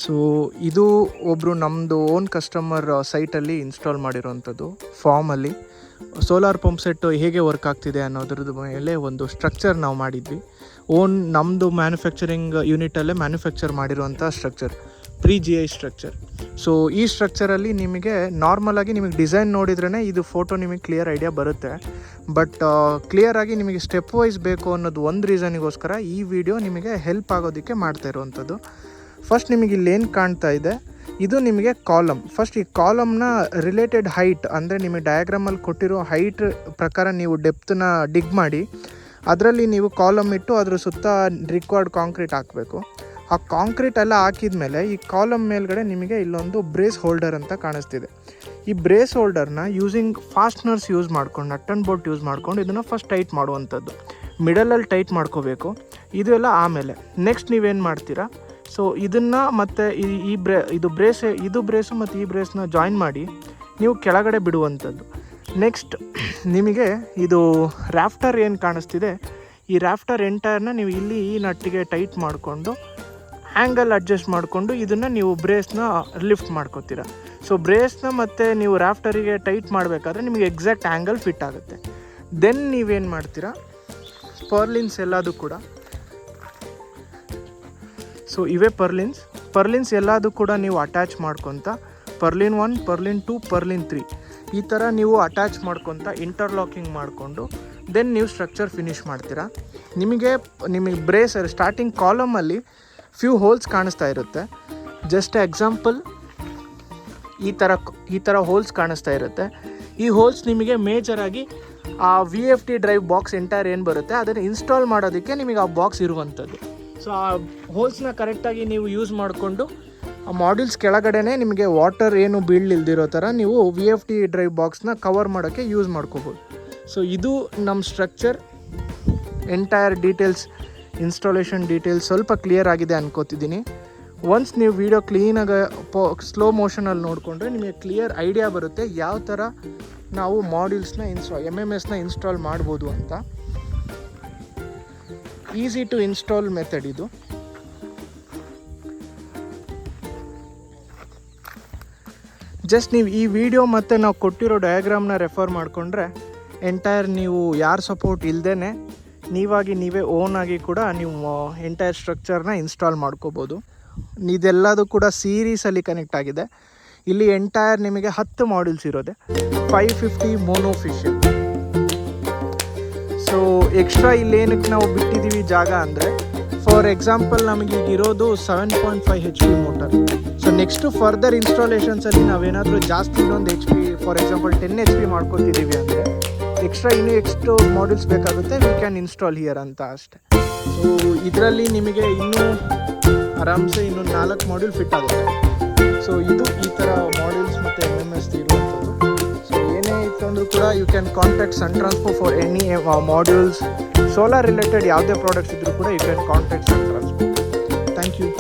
So ಇದು ಒಬ್ಬರು ನಮ್ಮದು ಓನ್ ಕಸ್ಟಮರ್ ಸೈಟಲ್ಲಿ ಇನ್ಸ್ಟಾಲ್ ಮಾಡಿರೋವಂಥದ್ದು ಫಾರ್ಮಲ್ಲಿ. ಸೋಲಾರ್ ಪಂಪ್ ಸೆಟ್ಟು ಹೇಗೆ ವರ್ಕ್ ಆಗ್ತಿದೆ ಅನ್ನೋದ್ರದ್ದು ಮೇಲೆ ಒಂದು ಸ್ಟ್ರಕ್ಚರ್ ನಾವು ಮಾಡಿದ್ವಿ. ಓನ್ ನಮ್ಮದು ಮ್ಯಾನುಫ್ಯಾಕ್ಚರಿಂಗ್ ಯೂನಿಟಲ್ಲೇ ಮ್ಯಾನುಫ್ಯಾಕ್ಚರ್ ಮಾಡಿರುವಂಥ structure, pre GI structure. So ಈ ಸ್ಟ್ರಕ್ಚರಲ್ಲಿ ನಿಮಗೆ ನಾರ್ಮಲಾಗಿ ನಿಮಗೆ ಡಿಸೈನ್ ನೋಡಿದ್ರೇ ಇದು ಫೋಟೋ ನಿಮಗೆ ಕ್ಲಿಯರ್ ಐಡಿಯಾ ಬರುತ್ತೆ. ಬಟ್ ಕ್ಲಿಯರಾಗಿ ನಿಮಗೆ ಸ್ಟೆಪ್ ವೈಸ್ ಬೇಕು ಅನ್ನೋದು ಒಂದು ರೀಸನಿಗೋಸ್ಕರ ಈ ವಿಡಿಯೋ ನಿಮಗೆ ಹೆಲ್ಪ್ ಆಗೋದಕ್ಕೆ ಮಾಡ್ತಾ ಇರುವಂಥದ್ದು. ಫಸ್ಟ್ ನಿಮಗೆ ಇಲ್ಲೇನು ಕಾಣ್ತಾ ಇದೆ, ಇದು ನಿಮಗೆ ಕಾಲಮ್. ಫಸ್ಟ್ ಈ ಕಾಲಮ್ನ ರಿಲೇಟೆಡ್ ಹೈಟ್, ಅಂದರೆ ನಿಮಗೆ ಡಯಾಗ್ರಾಮಲ್ಲಿ ಕೊಟ್ಟಿರೋ ಹೈಟ್ ಪ್ರಕಾರ ನೀವು ಡೆಪ್ತನ್ನ ಡಿಗ್ ಮಾಡಿ ಅದರಲ್ಲಿ ನೀವು ಕಾಲಮ್ ಇಟ್ಟು ಅದ್ರ ಸುತ್ತ ರಿಕ್ವೈರ್ಡ್ ಕಾಂಕ್ರೀಟ್ ಹಾಕಬೇಕು. ಆ ಕಾಂಕ್ರೀಟ್ ಎಲ್ಲ ಹಾಕಿದ ಮೇಲೆ ಈ ಕಾಲಮ್ ಮೇಲ್ಗಡೆ ನಿಮಗೆ ಇಲ್ಲೊಂದು ಬ್ರೇಸ್ ಹೋಲ್ಡರ್ ಅಂತ ಕಾಣಿಸ್ತಿದೆ. ಈ ಬ್ರೇಸ್ ಹೋಲ್ಡರ್ನ ಯೂಸಿಂಗ್ ಫಾಸ್ಟ್ನರ್ಸ್ ಯೂಸ್ ಮಾಡ್ಕೊಂಡು, ನಟ್ ಆ್ಯಂಡ್ ಬೋಲ್ಟ್ ಯೂಸ್ ಮಾಡ್ಕೊಂಡು ಇದನ್ನು ಫಸ್ಟ್ ಟೈಟ್ ಮಾಡುವಂಥದ್ದು. ಮಿಡಲಲ್ಲಿ ಟೈಟ್ ಮಾಡ್ಕೋಬೇಕು. ಇದೆಲ್ಲ ಆಮೇಲೆ ನೆಕ್ಸ್ಟ್ ನೀವೇನು ಮಾಡ್ತೀರಾ, ಸೊ ಇದನ್ನು ಮತ್ತು ಇದು ಬ್ರೇಸು ಮತ್ತು ಈ ಬ್ರೇಸ್ನ ಜಾಯಿನ್ ಮಾಡಿ ನೀವು ಕೆಳಗಡೆ ಬಿಡುವಂಥದ್ದು. ನೆಕ್ಸ್ಟ್ ನಿಮಗೆ ಇದು ರ್ಯಾಫ್ಟರ್ ಏನು ಕಾಣಿಸ್ತಿದೆ, ಈ ರ್ಯಾಫ್ಟರ್ ಎಂಟೈರ್ನ ನೀವು ಇಲ್ಲಿ ಈ ನಟ್ಟಿಗೆ ಟೈಟ್ ಮಾಡಿಕೊಂಡು ಆ್ಯಂಗಲ್ ಅಡ್ಜಸ್ಟ್ ಮಾಡಿಕೊಂಡು ಇದನ್ನು ನೀವು ಬ್ರೇಸ್ನ ಲಿಫ್ಟ್ ಮಾಡ್ಕೋತೀರ. ಸೊ ಬ್ರೇಸ್ನ ಮತ್ತು ನೀವು ರ್ಯಾಫ್ಟರಿಗೆ ಟೈಟ್ ಮಾಡಬೇಕಾದ್ರೆ ನಿಮಗೆ ಎಕ್ಸಾಕ್ಟ್ ಆ್ಯಂಗಲ್ ಫಿಟ್ ಆಗುತ್ತೆ. ದೆನ್ ನೀವೇನು ಮಾಡ್ತೀರಾ, ಪರ್ಲಿನ್ಸ್ ಎಲ್ಲದು ಕೂಡ, ಸೊ ಇವೇ ಪರ್ಲಿನ್ಸ್ ಎಲ್ಲದು ಕೂಡ ನೀವು ಅಟ್ಯಾಚ್ ಮಾಡ್ಕೊತ ಪರ್ಲಿನ್ 1, ಪರ್ಲಿನ್ 2, ಪರ್ಲಿನ್ 3 ಈ ಥರ ನೀವು ಅಟ್ಯಾಚ್ ಮಾಡ್ಕೊತ ಇಂಟರ್ಲಾಕಿಂಗ್ ಮಾಡಿಕೊಂಡು ದೆನ್ ನೀವು ಸ್ಟ್ರಕ್ಚರ್ ಫಿನಿಷ್ ಮಾಡ್ತೀರಾ. ನಿಮಗೆ ಬ್ರೇಸ್ ಸ್ಟಾರ್ಟಿಂಗ್ ಕಾಲಮಲ್ಲಿ ಫ್ಯೂ ಹೋಲ್ಸ್ ಕಾಣಿಸ್ತಾ ಇರುತ್ತೆ. ಜಸ್ಟ್ ಎಕ್ಸಾಂಪಲ್ ಈ ಥರ ಹೋಲ್ಸ್ ಕಾಣಿಸ್ತಾ ಇರುತ್ತೆ. ಈ ಹೋಲ್ಸ್ ನಿಮಗೆ ಮೇಜರಾಗಿ ಆ VFD ಡ್ರೈವ್ ಬಾಕ್ಸ್ ಎಂಟೈರ್ ಏನು ಬರುತ್ತೆ ಅದನ್ನು ಇನ್ಸ್ಟಾಲ್ ಮಾಡೋದಕ್ಕೆ ನಿಮಗೆ ಆ ಬಾಕ್ಸ್ ಇರುವಂಥದ್ದು. ಸೊ ಆ ಹೋಲ್ಸ್ನ ಕರೆಕ್ಟಾಗಿ ನೀವು ಯೂಸ್ ಮಾಡಿಕೊಂಡು ಆ ಮಾಡ್ಯೂಲ್ಸ್ ಕೆಳಗಡೆನೇ ನಿಮಗೆ ವಾಟರ್ ಏನು ಬೀಳ್ದಿರೋ ಥರ ನೀವು VFD ಡ್ರೈವ್ ಬಾಕ್ಸ್ನ ಕವರ್ ಮಾಡೋಕ್ಕೆ ಯೂಸ್ ಮಾಡ್ಕೋಬೋದು. ಸೊ ಇದು ನಮ್ಮ structure entire details, installation details ಸ್ವಲ್ಪ ಕ್ಲಿಯರ್ ಆಗಿದೆ ಅನ್ಕೋತಿದ್ದೀನಿ. ಒನ್ಸ್ ನೀವು ವಿಡಿಯೋ ಕ್ಲೀನಾಗಿ ಸ್ಲೋ ಮೋಷನಲ್ಲಿ ನೋಡಿಕೊಂಡ್ರೆ ನಿಮಗೆ ಕ್ಲಿಯರ್ ಐಡಿಯಾ ಬರುತ್ತೆ ಯಾವ ಥರ ನಾವು ಮಾಡ್ಯೂಲ್ಸ್ನ MMSನ ಇನ್ಸ್ಟಾಲ್ ಮಾಡ್ಬೋದು ಅಂತ. ಈಸಿ ಟು ಇನ್ಸ್ಟಾಲ್ ಮೆಥಡ್ ಇದು. ಜಸ್ಟ್ ನೀವು ಈ ವಿಡಿಯೋ ಮತ್ತು ನಾವು ಕೊಟ್ಟಿರೋ ಡಯಾಗ್ರಾಮ್ನ ರೆಫರ್ ಮಾಡಿಕೊಂಡ್ರೆ ಎಂಟೈರ್ ನೀವು ಯಾರ ಸಪೋರ್ಟ್ ಇಲ್ಲದೇ ನೀವೇ ಓನಾಗಿ ಕೂಡ ನೀವು ಎಂಟೈರ್ ಸ್ಟ್ರಕ್ಚರ್ನ ಇನ್ಸ್ಟಾಲ್ ಮಾಡ್ಕೋಬೋದು. ಇದೆಲ್ಲದೂ ಕೂಡ ಸೀರೀಸಲ್ಲಿ ಕನೆಕ್ಟ್ ಆಗಿದೆ. ಇಲ್ಲಿ ಎಂಟೈರ್ ನಿಮಗೆ 10 ಮಾಡ್ಯೂಲ್ಸ್ ಇರೋದೆ, 550 ಮೋನೋಫಿಷಿಯಲ್. ಸೊ ಎಕ್ಸ್ಟ್ರಾ ಇಲ್ಲೇನಕ್ಕೆ ನಾವು ಬಿಟ್ಟಿದ್ದೀವಿ ಜಾಗ ಅಂದರೆ, ಫಾರ್ ಎಕ್ಸಾಂಪಲ್ ನಮಗೆ ಈಗ ಇರೋದು 7.5 HP motor. So next further ಇನ್ಸ್ಟಾಲೇಷನ್ಸಲ್ಲಿ ನಾವೇನಾದರೂ ಜಾಸ್ತಿ ಇನ್ನೊಂದು HP, ಫಾರ್ ಎಕ್ಸಾಂಪಲ್ 10 HP ಮಾಡ್ಕೊತಿದ್ದೀವಿ ಅಂದರೆ ಎಕ್ಸ್ಟ್ರಾ ಎಷ್ಟು ಮಾಡ್ಯೂಲ್ಸ್ ಬೇಕಾಗುತ್ತೆ ವಿ ಕ್ಯಾನ್ ಇನ್ಸ್ಟಾಲ್ ಹಿಯರ್ ಅಂತ ಅಷ್ಟೆ. ಸೊ ಇದರಲ್ಲಿ ನಿಮಗೆ ಇನ್ನೂ ಆರಾಮ್ಸೆ ಇನ್ನೂ 4 ಮಾಡ್ಯೂಲ್ ಫಿಟ್ ಆಗುತ್ತೆ. ಸೊ ಇದು ಈ ಥರ ಮಾಡ್ಯೂಲ್ಸ್ ಮತ್ತು MMS ಇರುವಂಥದ್ದು. ಸೊ ಏನೇ ಇತ್ತು ಅಂದರೂ ಕೂಡ you can contact Sun Transfo for any modules, solar related ಯಾವುದೇ ಪ್ರಾಡಕ್ಟ್ಸ್ ಇದ್ದರೂ ಕೂಡ you can contact Sun Transfo. Thank you.